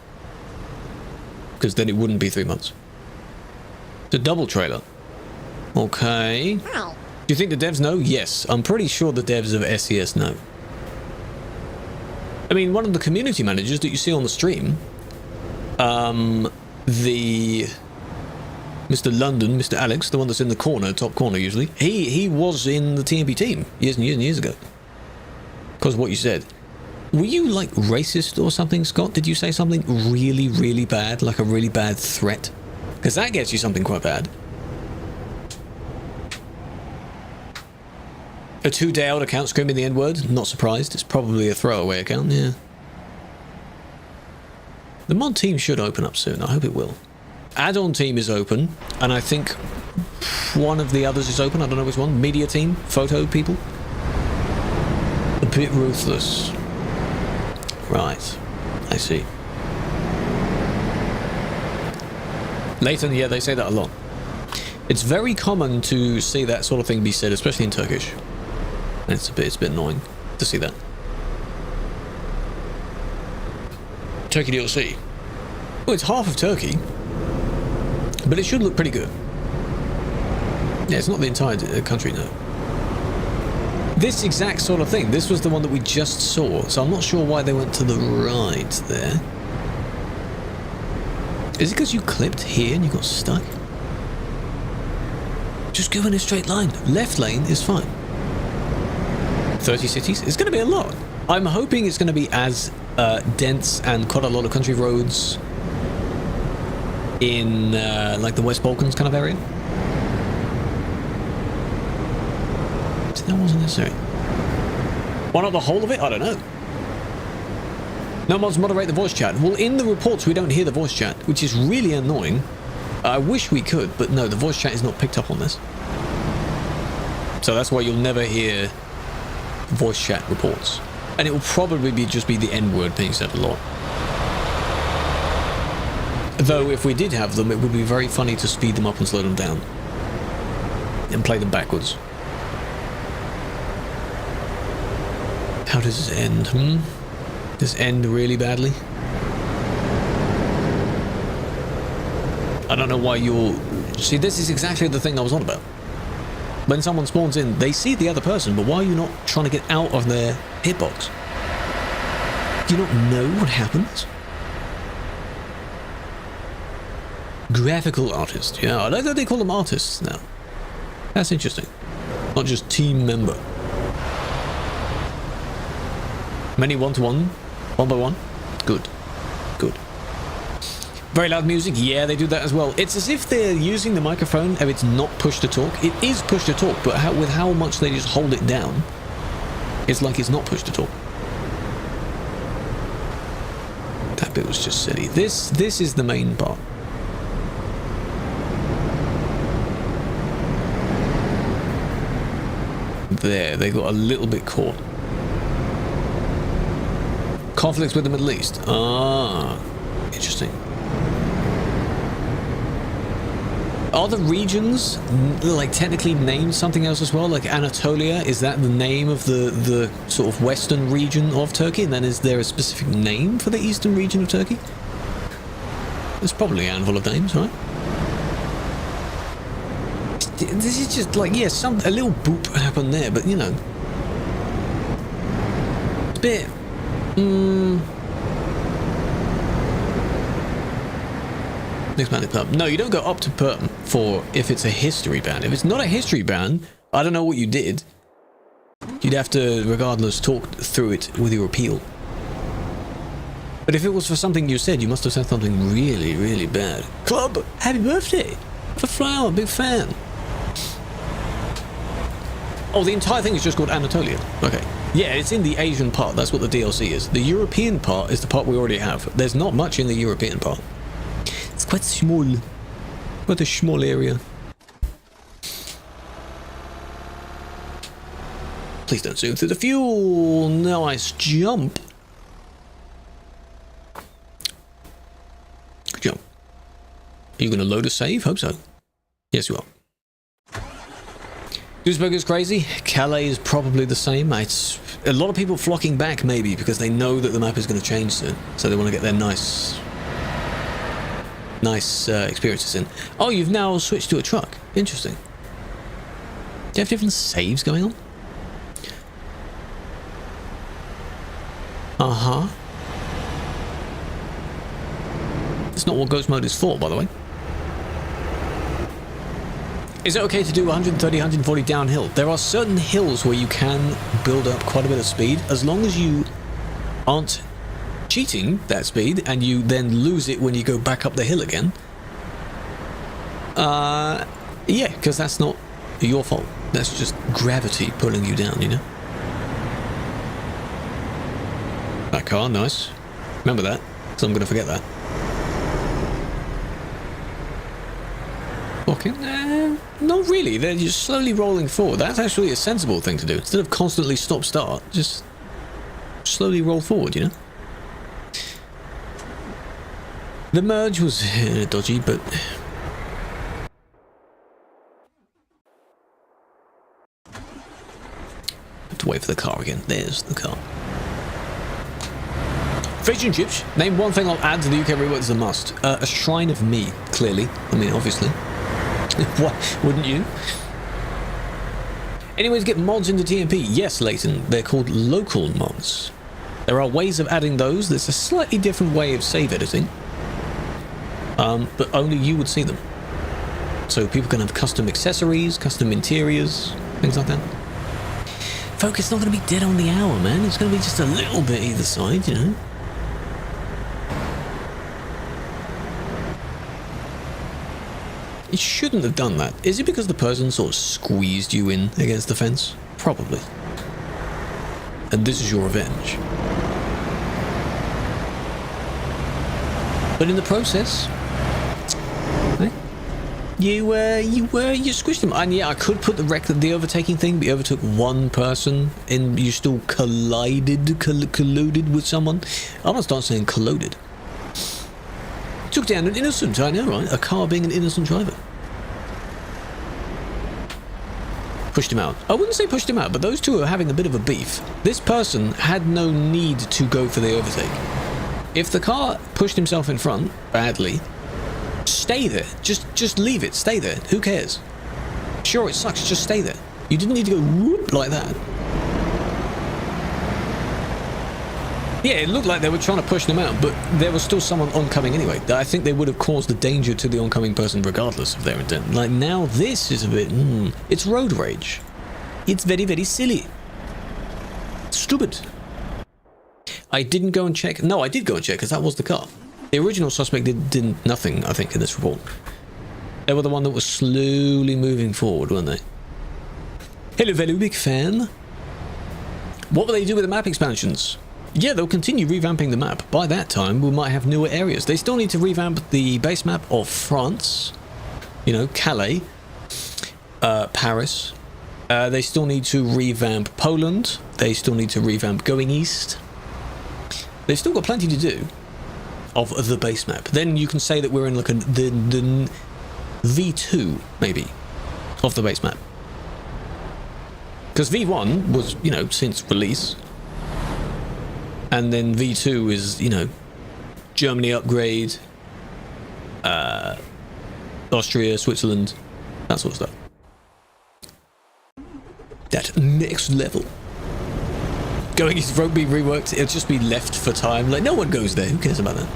Because then it wouldn't be 3 months. The double trailer. Okay. Hi. Do you think the devs know? Yes. I'm pretty sure the devs of SES know. I mean, one of the community managers that you see on the stream, the Mr. London, Mr. Alex, the one that's in the corner, top corner usually, he was in the TMP team years and years and years ago. Because of what you said. Were you like racist or something, Scott? Did you say something really, really bad, like a really bad threat? Because that gets you something quite bad. A 2-day old account screaming the N-word? Not surprised. It's probably a throwaway account, yeah. The mod team should open up soon. I hope it will. Add-on team is open, and I think one of the others is open. I don't know which one. Media team? Photo people? A bit ruthless. Right. I see. Leighton, yeah, they say that a lot. It's very common to see that sort of thing be said, especially in Turkish. And it's a bit annoying to see that. Turkey DLC. Well, it's half of Turkey, but it should look pretty good. Yeah, it's not the entire country, no. This exact sort of thing, this was the one that we just saw, so I'm not sure why they went to the right there. Is it because you clipped here and you got stuck? Just go in a straight line. Left lane is fine. 30 cities? It's going to be a lot. I'm hoping it's going to be as dense and quite a lot of country roads in like the West Balkans kind of area. That wasn't necessary. Why not the whole of it? I don't know. No mods moderate the voice chat. Well, in the reports we don't hear the voice chat, which is really annoying. I wish we could, but no, the voice chat is not picked up on this. So that's why you'll never hear voice chat reports. And it will probably just be the N-word being said a lot. Though if we did have them, it would be very funny to speed them up and slow them down. And play them backwards. How does this end, Does it end really badly? I don't know why you're... See, this is exactly the thing I was on about. When someone spawns in, they see the other person, but why are you not trying to get out of their hitbox? Do you not know what happens? Graphical artist. Yeah, I like that they call them artists now. That's interesting. Not just team member. Many one-to-one? One-by-one? Good. Good. Very loud music? Yeah, they do that as well. It's as if they're using the microphone and it's not push-to-talk. It is push-to-talk, but with how much they just hold it down, it's like it's not push-to-talk. That bit was just silly. This is the main part. There, they got a little bit caught. Conflicts with the Middle East. Ah, interesting. Are the regions like technically named something else as well? Like Anatolia, is that the name of the sort of western region of Turkey? And then is there a specific name for the eastern region of Turkey? There's probably a handful of names, right? This is just like, yeah, a little boop happened there, but you know, it's a bit. Next bandit pub. No, you don't go up to Perm for if it's a history ban. If it's not a history ban, I don't know what you did. You'd have to, regardless, talk through it with your appeal. But if it was for something you said, you must have said something really, really bad. Club, happy birthday! For Flower, big fan. Oh, the entire thing is just called Anatolia. Okay. Yeah, it's in the Asian part. That's what the DLC is. The European part is the part we already have. There's not much in the European part. It's quite small. Quite a small area. Please don't zoom through the fuel. Nice jump. Good jump. Are you going to load a save? Hope so. Yes, you are. Duisburg is crazy. Calais is probably the same. It's a lot of people flocking back, maybe, because they know that the map is going to change soon. So they want to get their nice experiences in. Oh, you've now switched to a truck. Interesting. Do you have different saves going on? Uh-huh. It's not what ghost mode is for, by the way. Is it okay to do 130, 140 downhill? There are certain hills where you can build up quite a bit of speed, as long as you aren't cheating that speed and you then lose it when you go back up the hill again. Yeah, because that's not your fault. That's just gravity pulling you down, you know? That car, nice. Remember that, because I'm going to forget that. Okay, not really. They're just slowly rolling forward. That's actually a sensible thing to do. Instead of constantly stop-start, just slowly roll forward, you know? The merge was dodgy, but... have to wait for the car again. There's the car. Fish and chips. Name one thing I'll add to the UK rework as a must. A shrine of me, clearly. I mean, obviously. What? Wouldn't you? Anyways, get mods into TMP. Yes, Leighton. They're called local mods. There are ways of adding those. There's a slightly different way of save editing. But only you would see them. So people can have custom accessories, custom interiors, things like that. Folk, it's not going to be dead on the hour, man. It's going to be just a little bit either side, you know? It shouldn't have done that. Is it because the person sort of squeezed you in against the fence? Probably. And this is your revenge. But in the process, you squished them. And yeah, I could put the overtaking thing, but you overtook one person and you still colluded with someone. I'm gonna start saying colluded. Took down an innocent, I know, right? A car being an innocent driver. Pushed him out. I wouldn't say pushed him out, but those two are having a bit of a beef. This person had no need to go for the overtake. If the car pushed himself in front badly, stay there. Just leave it. Stay there. Who cares? Sure, it sucks. Just stay there. You didn't need to go whoop like that. Yeah, it looked like they were trying to push them out, but there was still someone oncoming anyway. I think they would have caused a danger to the oncoming person regardless of their intent. Like, now this is a bit... it's road rage. It's very, very silly. Stupid. I didn't go and check... No, I did go and check, because that was the car. The original suspect did nothing, I think, in this report. They were the one that was slowly moving forward, weren't they? Hello, fellow big fan. What will they do with the map expansions? Yeah, they'll continue revamping the map. By that time, we might have newer areas. They still need to revamp the base map of France. You know, Calais. Paris. They still need to revamp Poland. They still need to revamp going east. They've still got plenty to do of the base map. Then you can say that we're in like V2, maybe, of the base map. Because V1 was, you know, since release. And then V2 is, you know, Germany upgrade, Austria, Switzerland, that sort of stuff. That next level. Going his road being reworked, it'll just be left for time. Like, no one goes there. Who cares about that?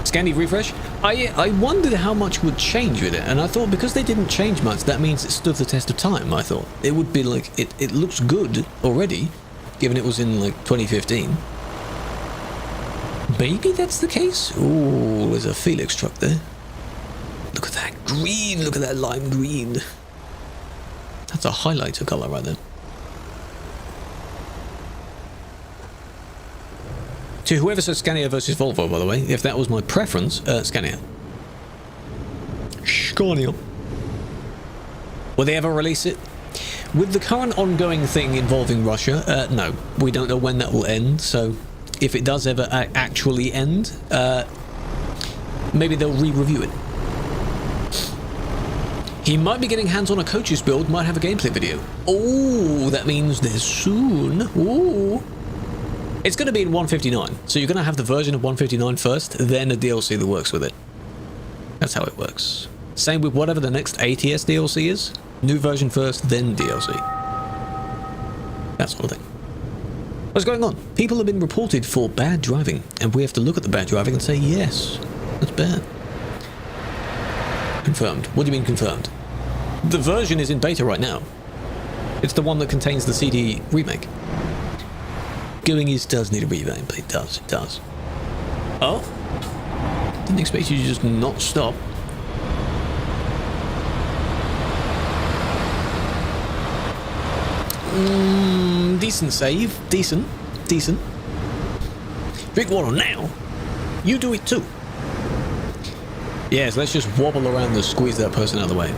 Scandi refresh. I wondered how much would change with it, and I thought because they didn't change much, that means it stood the test of time. I thought it would be like it looks good already, given it was in like 2015. Maybe that's the case. Oh, there's a Felix truck there. Look at that green. Look at that lime green. That's a highlighter color right there. To whoever said Scania versus Volvo, by the way, if that was my preference, Scania. Scania. Will they ever release it? With the current ongoing thing involving Russia, no. We don't know when that will end, so if it does ever actually end, maybe they'll re-review it. He might be getting hands on a coach's build, might have a gameplay video. Oh, that means there's soon. Ooh. It's going to be in 159, so you're going to have the version of 159 first, then a DLC that works with it. That's how it works. Same with whatever the next ATS DLC is. New version first, then DLC. That sort of thing. What's going on? People have been reported for bad driving, and we have to look at the bad driving and say, yes, that's bad. Confirmed. What do you mean confirmed? The version is in beta right now. It's the one that contains the CD remake. Goings does need a revamp. It does. It does. Oh? Didn't expect you to just not stop. Decent save. Decent. Decent. Drink water now. You do it too. Yes, let's just wobble around and squeeze that person out of the way.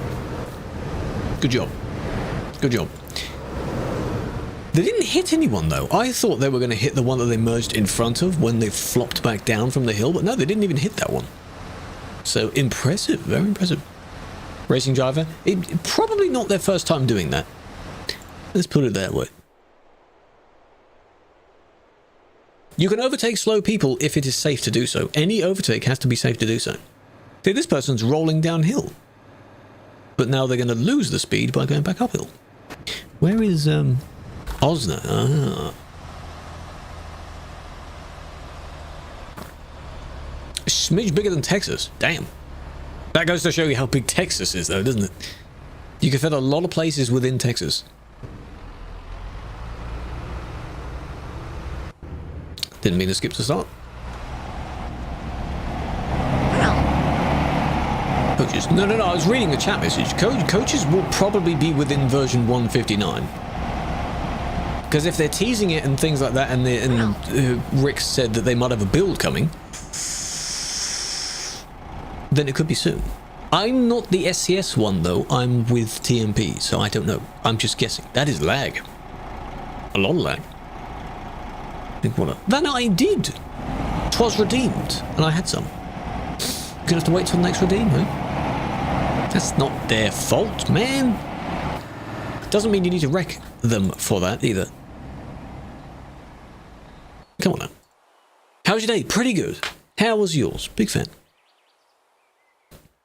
Good job. Good job. They didn't hit anyone, though. I thought they were going to hit the one that they merged in front of when they flopped back down from the hill, but no, they didn't even hit that one. So, impressive. Very impressive. Racing driver. Probably not their first time doing that. Let's put it that way. You can overtake slow people if it is safe to do so. Any overtake has to be safe to do so. See, this person's rolling downhill. But now they're going to lose the speed by going back uphill. Where is, Osner? Ah. A smidge bigger than Texas. Damn. That goes to show you how big Texas is, though, doesn't it? You can fit a lot of places within Texas. Didn't mean to skip to start. Coaches. No, I was reading the chat message. Coaches will probably be within version 159. Because if they're teasing it and things like that, and Rick said that they might have a build coming, then it could be soon. I'm not the SCS one, though. I'm with TMP, so I don't know. I'm just guessing. That is lag. A lot of lag. Think what? Then I did. 'Twas redeemed, and I had some. You're gonna have to wait till the next redeem, huh? That's not their fault, man. Doesn't mean you need to wreck them for that either. Come on now. How was your day? Pretty good. How was yours? Big fan.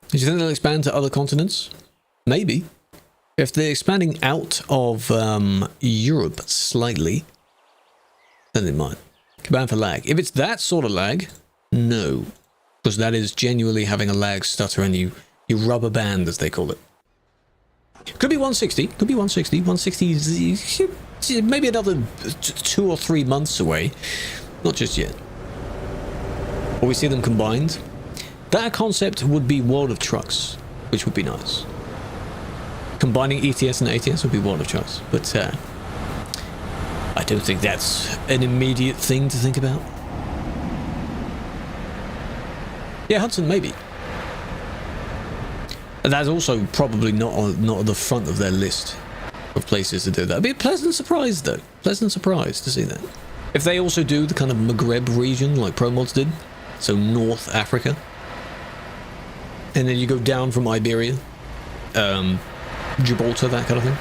Do you think they'll expand to other continents? Maybe. If they're expanding out of Europe slightly, then they might. Command for lag. If it's that sort of lag, no. Because that is genuinely having a lag stutter and you rubber band, as they call it. Could be 160. Could be 160. 160 is maybe another 2 or 3 months away. Not just yet. Or we see them combined. That concept would be World of Trucks, which would be nice. Combining ETS and ATS would be World of Trucks. But I don't think that's an immediate thing to think about. Yeah, Hudson, maybe. That's also probably not at the front of their list of places to do that. It'd be a pleasant surprise, though. Pleasant surprise to see that. If they also do the kind of Maghreb region like ProMods did, so North Africa, and then you go down from Iberia, Gibraltar, that kind of thing.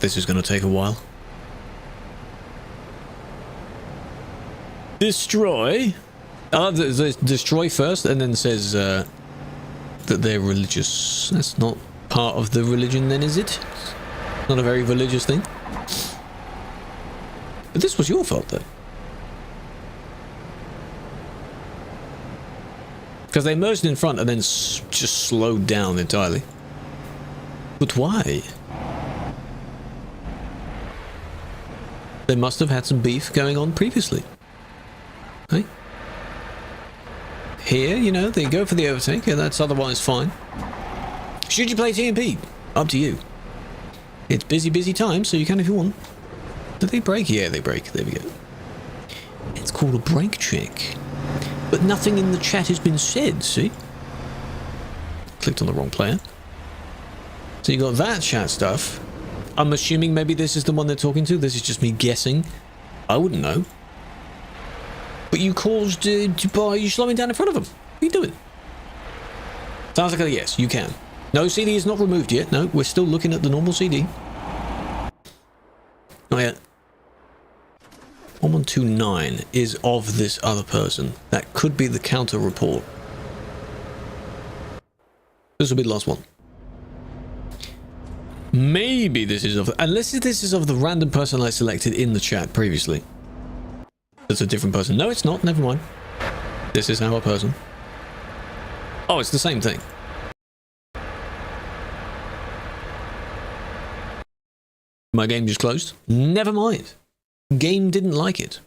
This is going to take a while. Destroy. Destroy first, and then says that they're religious. That's not part of the religion, then, is it? Not a very religious thing. But this was your fault, though. Because they merged in front and then just slowed down entirely. But why? They must have had some beef going on previously. Hey? Here, you know, they go for the overtake, and that's otherwise fine. Should you play TMP? Up to you. It's busy time, so you can if you want. Do they brake? Yeah, they brake. There we go. It's called a brake check. But nothing in the chat has been said, see? Clicked on the wrong player. So you got that chat stuff. I'm assuming maybe this is the one they're talking to. This is just me guessing. I wouldn't know. But you caused by you slowing down in front of them. What are you doing? Sounds like a yes, you can. No, CD is not removed yet. No, we're still looking at the normal CD. Not yet. 1129 is of this other person. That could be the counter report. This will be the last one. Maybe this is of... Unless this is of the random person I selected in the chat previously. It's a different person. No, it's not. Never mind. This is our person. Oh, it's the same thing. My game just closed. Never mind. Game didn't like it.